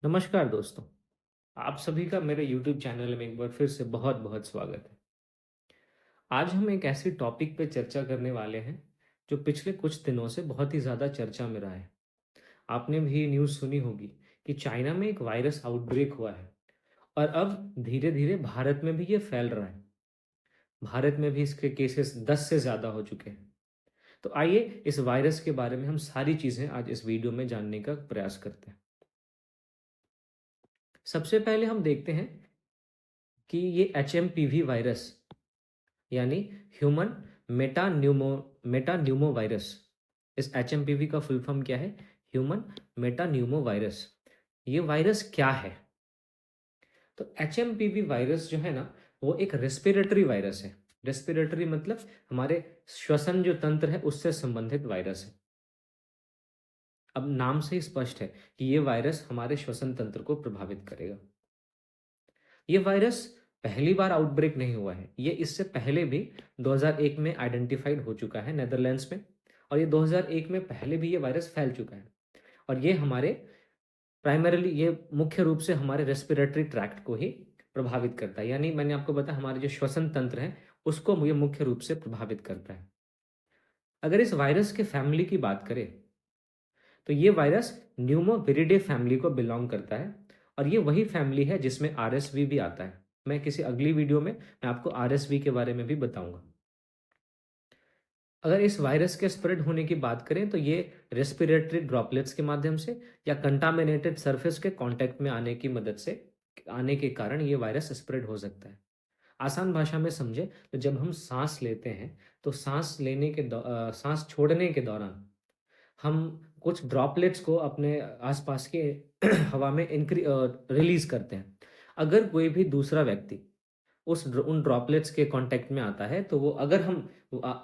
नमस्कार दोस्तों, आप सभी का मेरे YouTube चैनल में एक बार फिर से बहुत-बहुत स्वागत है। आज हम एक ऐसे टॉपिक पे चर्चा करने वाले हैं, जो पिछले कुछ दिनों से बहुत ही ज़्यादा चर्चा में रहा है। आपने भी न्यूज़ सुनी होगी कि चाइना में एक वायरस आउटब्रेक हुआ है और अब धीरे-धीरे भारत में भी ये फैल रहा है। भारत में भी इसके केसेस 10 से ज़्यादा हो चुके हैं। तो आइए इस वायरस के बारे में हम सारी चीज़ें आज इस वीडियो में जानने का प्रयास करते हैं। सबसे पहले हम देखते हैं कि ये एचएमपीवी वायरस यानी ह्यूमन मेटान्यूमो वायरस। इस एचएमपीवी का फुल फॉर्म क्या है? Human metapneumovirus. ये वायरस क्या है? तो एचएमपीवी वायरस जो है ना, वो एक रेस्पिरेटरी वायरस है। रेस्पिरेटरी मतलब हमारे श्वसन जो तंत्र है उससे संबंधित वायरस है। अब नाम से ही स्पष्ट है कि ये वायरस हमारे श्वसन तंत्र को प्रभावित करेगा। ये वायरस पहली बार आउटब्रेक नहीं हुआ है। ये इससे पहले भी 2001 में आइडेंटिफाइड हो चुका है नेदरलैंड्स में, और ये 2001 में पहले भी ये वायरस फैल चुका है। और ये हमारे प्राइमरीली ये मुख्य रूप से हमारे रेस्पिरेटरी ट्रैक्ट को ही प्रभावित करता है। यानी मैंने आपको बताया हमारे जो श्वसन तंत्र है उसको ये मुख्य रूप से प्रभावित करता है। अगर इस वायरस के फैमिली की बात करें तो ये वायरस न्यूमोविरिडे फैमिली को बिलोंग करता है, और ये वही फैमिली है जिसमें आरएसवी भी आता है। मैं किसी अगली वीडियो में मैं आपको आरएसवी के बारे में भी बताऊंगा। अगर इस वायरस के स्प्रेड होने की बात करें तो ये रेस्पिरेटरी ड्रॉपलेट्स के माध्यम से या कंटामिनेटेड सरफेस के कांटेक्ट में आने की मदद से आने के कारण ये वायरस स्प्रेड हो सकता है। आसान भाषा में समझे तो जब हम सांस लेते हैं तो सांस छोड़ने के दौरान हम कुछ ड्रॉपलेट्स को अपने आसपास के हवा में रिलीज करते हैं। अगर कोई भी दूसरा व्यक्ति उन ड्रॉपलेट्स के कांटेक्ट में आता है तो वो अगर हम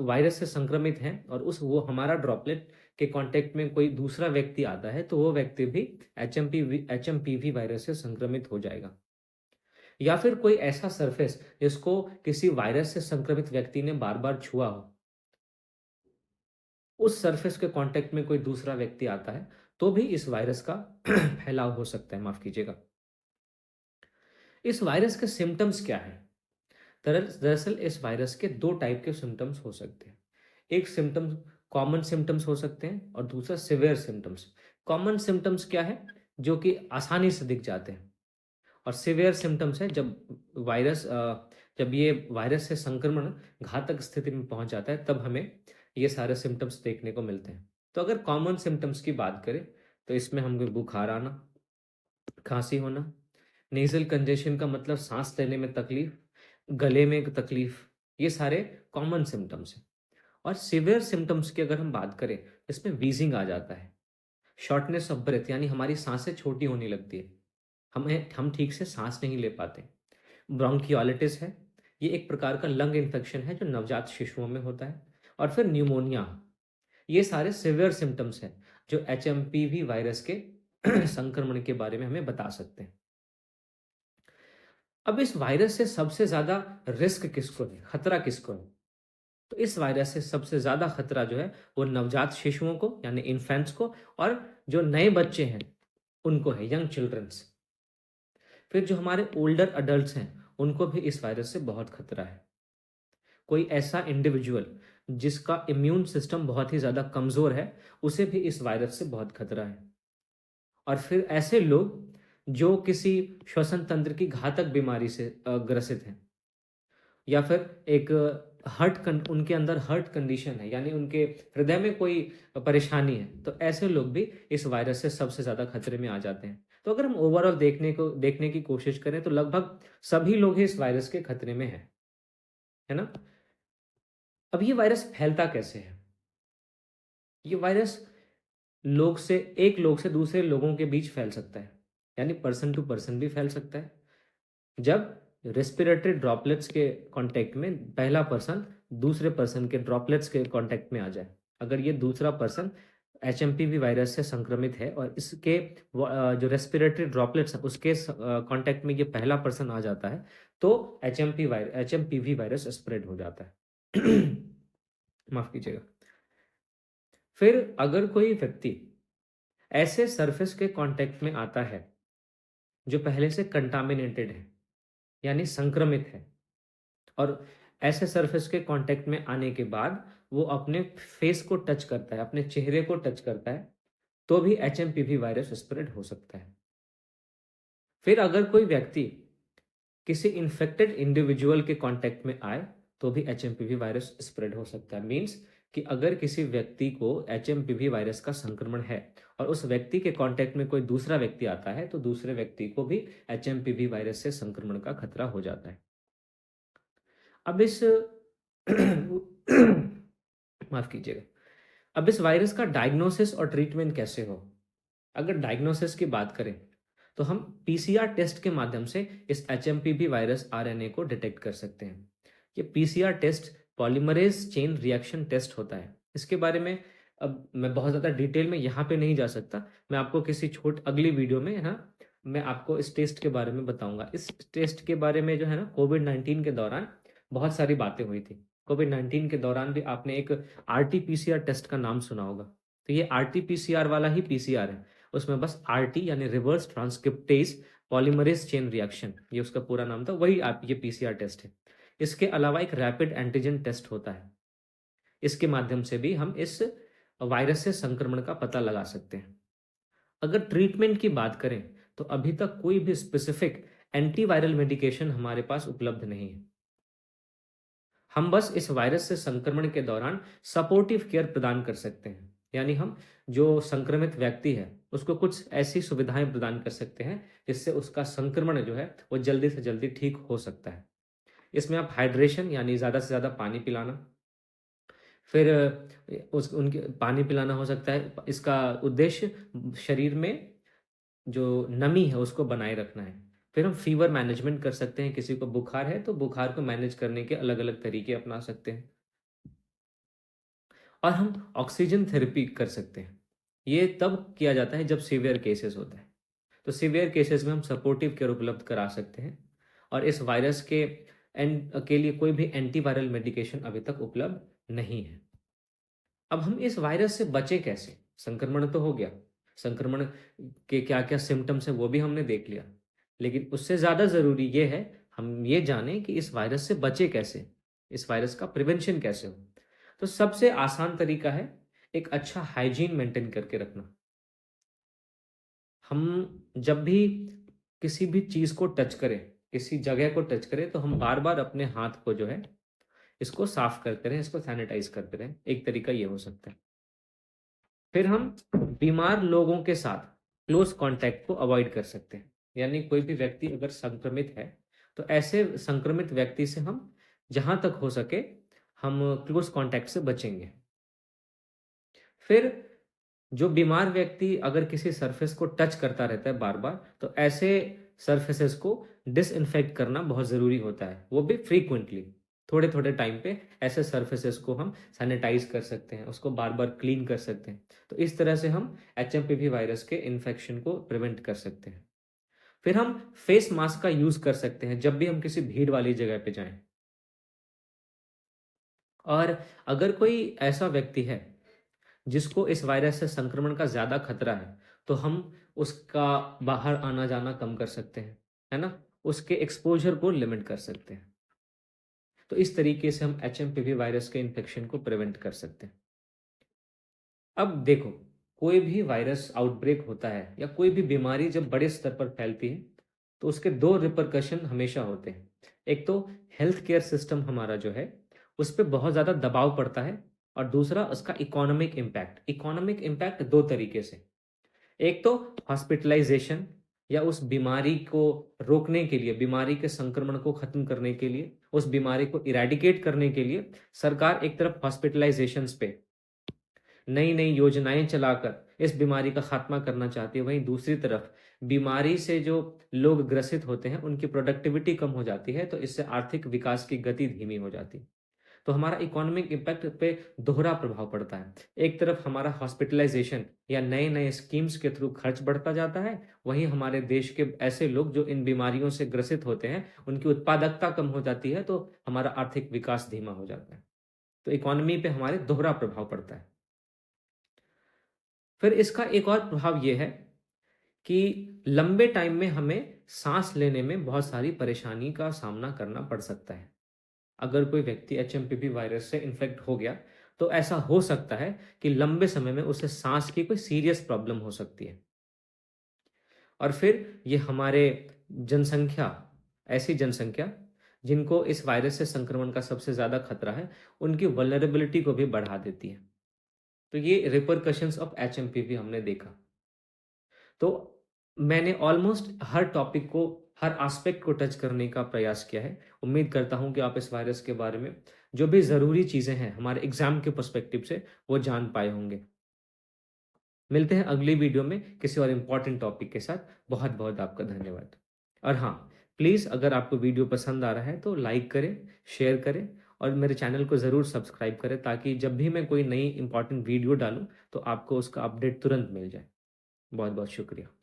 वायरस से संक्रमित हैं और उस वो हमारा ड्रॉपलेट के कांटेक्ट में कोई दूसरा व्यक्ति आता है तो वो व्यक्ति भी एचएमपीवी वायरस से संक्रमित हो जाएगा। या फिर कोई ऐसा सरफेस जिसको किसी वायरस से संक्रमित व्यक्ति ने बार बार छुआ हो, उस सरफेस के कांटेक्ट में कोई दूसरा व्यक्ति आता है तो भी इस वायरस का फैलाव हो सकता है। माफ कीजिएगा। इस वायरस के सिम्टम्स क्या है? दरअसल इस वायरस के दो टाइप के सिम्टम्स हो सकते हैं। एक सिम्टम्स कॉमन सिम्टम्स हो सकते हैं और दूसरा सिवियर सिम्टम्स। कॉमन सिम्टम्स क्या है? जो कि आसानी से दिख जाते हैं। और सिवियर सिम्टम्स है जब ये वायरस से संक्रमण घातक स्थिति में पहुंच जाता है, तब हमें ये सारे सिम्टम्स देखने को मिलते हैं। तो अगर कॉमन सिम्टम्स की बात करें तो इसमें हमें बुखार आना, खांसी होना, नेज़ल कंजेशन का मतलब सांस लेने में तकलीफ, गले में एक तकलीफ, ये सारे कॉमन सिम्टम्स हैं। और सिवियर सिम्टम्स की अगर हम बात करें, इसमें वीजिंग आ जाता है, शॉर्टनेस ऑफ ब्रेथ यानी हमारी सांसें छोटी होने लगती है, हम ठीक से सांस नहीं ले पाते। ब्रोंकियोलिटिस है, ये एक प्रकार का लंग इन्फेक्शन है जो नवजात शिशुओं में होता है। और फिर न्यूमोनिया, ये सारे सिवियर सिम्टम्स हैं जो एचएमपीवी वायरस के संक्रमण के बारे में हमें बता सकते हैं। अब इस वायरस से सबसे ज़्यादा रिस्क किसको है, खतरा किसको है? तो इस वायरस से सबसे ज़्यादा खतरा जो है वो नवजात शिशुओं को यानी इन्फेंट्स को, और जो नए बच्चे हैं उनको है, यंग चिल्ड्रंस। फिर जो हमारे ओल्डर अडल्ट्स हैं उनको भी इस वायरस से बहुत खतरा है। कोई ऐसा इंडिविजुअल जिसका इम्यून सिस्टम बहुत ही ज़्यादा कमज़ोर है, उसे भी इस वायरस से बहुत खतरा है। और फिर ऐसे लोग जो किसी श्वसन तंत्र की घातक बीमारी से ग्रसित हैं, या फिर एक उनके अंदर हर्ट कंडीशन है यानी उनके हृदय में कोई परेशानी है, तो ऐसे लोग भी इस वायरस से सबसे ज़्यादा खतरे में आ जाते हैं। तो अगर हम ओवरऑल देखने की कोशिश करें तो लगभग सभी लोग ही इस वायरस के खतरे में हैं, है ना? अब ये वायरस फैलता कैसे है? ये वायरस एक लोग से दूसरे लोगों के बीच फैल सकता है, यानी पर्सन टू पर्सन भी फैल सकता है। जब रेस्पिरेटरी ड्रॉपलेट्स के कांटेक्ट में पहला पर्सन दूसरे पर्सन के ड्रॉपलेट्स के कांटेक्ट में आ जाए, अगर ये दूसरा पर्सन एचएमपीवी वायरस से संक्रमित है और जो रेस्पिरेटरी ड्रॉपलेट्स हैं उसके कांटेक्ट में ये पहला पर्सन आ जाता है, तो एचएमपीवी वायरस स्प्रेड हो जाता है। माफ कीजिएगा। फिर अगर कोई व्यक्ति ऐसे सरफेस के कांटेक्ट में आता है जो पहले से कंटामिनेटेड है, यानी संक्रमित है, और ऐसे सरफेस के कांटेक्ट में आने के बाद वो अपने फेस को टच करता है, अपने चेहरे को टच करता है, तो भी एचएमपीवी वायरस स्प्रेड हो सकता है। फिर अगर कोई व्यक्ति किसी इन्फेक्टेड इंडिविजुअल के कांटेक्ट में आए तो भी एचएमपीवी वायरस स्प्रेड हो सकता है। मीन्स कि अगर किसी व्यक्ति को एचएमपीवी वायरस का संक्रमण है और उस व्यक्ति के कांटेक्ट में कोई दूसरा व्यक्ति आता है तो दूसरे व्यक्ति को भी एचएमपीवी वायरस से संक्रमण का खतरा हो जाता है। अब इस माफ कीजिएगा। अब इस वायरस का डायग्नोसिस और ट्रीटमेंट कैसे हो? अगर डायग्नोसिस की बात करें तो हम पीसीआर टेस्ट के माध्यम से इस एचएमपीवी वायरस आरएनए को डिटेक्ट कर सकते हैं। ये PCR test polymerase chain reaction test होता है। इसके बारे में अब मैं बहुत ज़्यादा डिटेल में यहाँ पे नहीं जा सकता। मैं आपको किसी अगली वीडियो में, है ना, मैं आपको इस टेस्ट के बारे में बताऊंगा। इस टेस्ट के बारे में जो है ना, कोविड-19 के दौरान बहुत सारी बातें हुई थी। कोविड-19 के दौरान भी आपने एक आरटी-पीसीआर टेस्ट का नाम सुना होगा। तो ये आरटी-पीसीआर वाला ही पीसीआर है। उसमें बस आरटी यानी reverse transcriptase polymerase chain reaction, ये उसका पूरा नाम था, वही आप ये पीसीआर टेस्ट है। इसके अलावा एक रैपिड एंटीजन टेस्ट होता है। इसके माध्यम से भी हम इस वायरस से संक्रमण का पता लगा सकते हैं। अगर ट्रीटमेंट की बात करें तो अभी तक कोई भी स्पेसिफिक एंटीवायरल मेडिकेशन हमारे पास उपलब्ध नहीं है। हम बस इस वायरस से संक्रमण के दौरान सपोर्टिव केयर प्रदान कर सकते हैं, यानी हम जो संक्रमित व्यक्ति है उसको कुछ ऐसी सुविधाएं प्रदान कर सकते हैं जिससे उसका संक्रमण जो है वो जल्दी से जल्दी ठीक हो सकता है। इसमें आप हाइड्रेशन यानी ज़्यादा से ज़्यादा पानी पिलाना, फिर उस उनके पानी पिलाना हो सकता है। इसका उद्देश्य शरीर में जो नमी है उसको बनाए रखना है। फिर हम फीवर मैनेजमेंट कर सकते हैं। किसी को बुखार है तो बुखार को मैनेज करने के अलग अलग तरीके अपना सकते हैं। और हम ऑक्सीजन थेरेपी कर सकते हैं। ये तब किया जाता है जब सीवियर केसेस होता है। तो सीवियर केसेस में हम सपोर्टिव केयर उपलब्ध करा सकते हैं। और इस वायरस के लिए कोई भी एंटीवायरल मेडिकेशन अभी तक उपलब्ध नहीं है। अब हम इस वायरस से बचे कैसे? संक्रमण तो हो गया, संक्रमण के क्या क्या सिम्टम्स है वो भी हमने देख लिया, लेकिन उससे ज़्यादा ज़रूरी ये है हम ये जानें कि इस वायरस से बचे कैसे, इस वायरस का प्रिवेंशन कैसे हो। तो सबसे आसान तरीका है एक अच्छा हाइजीन मेंटेन करके रखना। हम जब भी किसी भी चीज़ को टच करें, किसी जगह को टच करें, तो हम बार बार अपने हाथ को जो है इसको साफ करते रहें, इसको सैनिटाइज करते रहें। एक तरीका ये हो सकता है। फिर हम बीमार लोगों के साथ क्लोज कांटेक्ट को अवॉइड कर सकते हैं। यानी कोई भी व्यक्ति अगर संक्रमित है तो ऐसे संक्रमित व्यक्ति से हम जहां तक हो सके हम क्लोज कांटेक्ट से बचेंगे। फिर जो बीमार व्यक्ति अगर किसी सरफेस को टच करता रहता है बार बार, तो ऐसे सरफेसेस को डिसइंफेक्ट करना बहुत ज़रूरी होता है, वो भी फ्रीक्वेंटली। थोड़े थोड़े टाइम पे ऐसे सरफेसेस को हम सैनिटाइज कर सकते हैं, उसको बार बार क्लीन कर सकते हैं। तो इस तरह से हम एचएमपीवी वायरस के इन्फेक्शन को प्रिवेंट कर सकते हैं। फिर हम फेस मास्क का यूज़ कर सकते हैं जब भी हम किसी भीड़ वाली जगह पे जाएं। और अगर कोई ऐसा व्यक्ति है जिसको इस वायरस से संक्रमण का ज़्यादा खतरा है, तो हम उसका बाहर आना-जाना कम कर सकते हैं, है ना? उसके एक्सपोज़र को लिमिट कर सकते हैं। तो इस तरीके से हम एचएमपीवी वायरस के इन्फेक्शन को प्रिवेंट कर सकते हैं। अब देखो, कोई भी वायरस आउटब्रेक होता है या कोई भी बीमारी जब बड़े स्तर पर फैलती है, तो उसके 2 रिपरकशन हमेशा होते हैं। एक तो हेल्थ केयर सिस्टम हमारा जो है, उस पे बहुत ज़्यादा दबाव पड़ता है, और दूसरा उसका इकोनॉमिक इम्पैक्ट। इकोनॉमिक इम्पैक्ट 2 तरीके से। एक तो हॉस्पिटलाइज़ेशन, या उस बीमारी को रोकने के लिए, बीमारी के संक्रमण को खत्म करने के लिए, उस बीमारी को इरेडिकेट करने के लिए सरकार एक तरफ हॉस्पिटलाइज़ेशंस पे नई-नई योजनाएँ चलाकर इस बीमारी का खात्मा करना चाहती है। वहीं दूसरी तरफ बीमारी से जो लोग ग्रसित होते हैं, उनकी प्रोडक्टिविटी कम हो जाती है, तो इससे आर्थिक विकास की गति धीमी हो जाती है। तो हमारा इकोनॉमिक इम्पैक्ट पे दोहरा प्रभाव पड़ता है। एक तरफ हमारा हॉस्पिटलाइज़ेशन या नए-नए स्कीम्स के थ्रू खर्च बढ़ता जाता है, वहीं हमारे देश के ऐसे लोग जो इन बीमारियों से ग्रसित होते हैं, उनकी उत्पादकता कम हो जाती है, तो हमारा आर्थिक विकास धीमा हो जाता है। तो इकोनॉमी पे हमारे दोहरा प्रभाव पड़ता है। फिर इसका एक और प्रभाव ये है कि लंबे टाइम में हमें सांस लेने में बहुत सारी परेशानी का सामना करना पड़ सकता है। अगर कोई व्यक्ति एचएमपीवी वायरस से इन्फेक्ट हो गया, तो ऐसा हो सकता है कि लंबे समय में उसे सांस की कोई सीरियस प्रॉब्लम हो सकती है। और फिर ये हमारे जनसंख्या, ऐसी जनसंख्या जिनको इस वायरस से संक्रमण का सबसे ज़्यादा खतरा है, उनकी वल्नरेबिलिटी को भी बढ़ा देती है। तो ये रिपरकशंस ऑफ एचएमपीवी हमने देखा। तो मैंने ऑलमोस्ट हर टॉपिक को, हर एस्पेक्ट को टच करने का प्रयास किया है। उम्मीद करता हूँ कि आप इस वायरस के बारे में जो भी ज़रूरी चीज़ें हैं हमारे एग्ज़ाम के पर्सपेक्टिव से, वो जान पाए होंगे। मिलते हैं अगली वीडियो में किसी और इम्पोर्टेंट टॉपिक के साथ। बहुत-बहुत आपका धन्यवाद। और हाँ, प्लीज़ अगर आपको वीडियो पसंद आ रहा है तो लाइक करें, शेयर करें और मेरे चैनल को ज़रूर सब्सक्राइब करें, ताकि जब भी मैं कोई नई इम्पोर्टेंट वीडियो डालूँ तो आपको उसका अपडेट तुरंत मिल जाए। बहुत-बहुत शुक्रिया।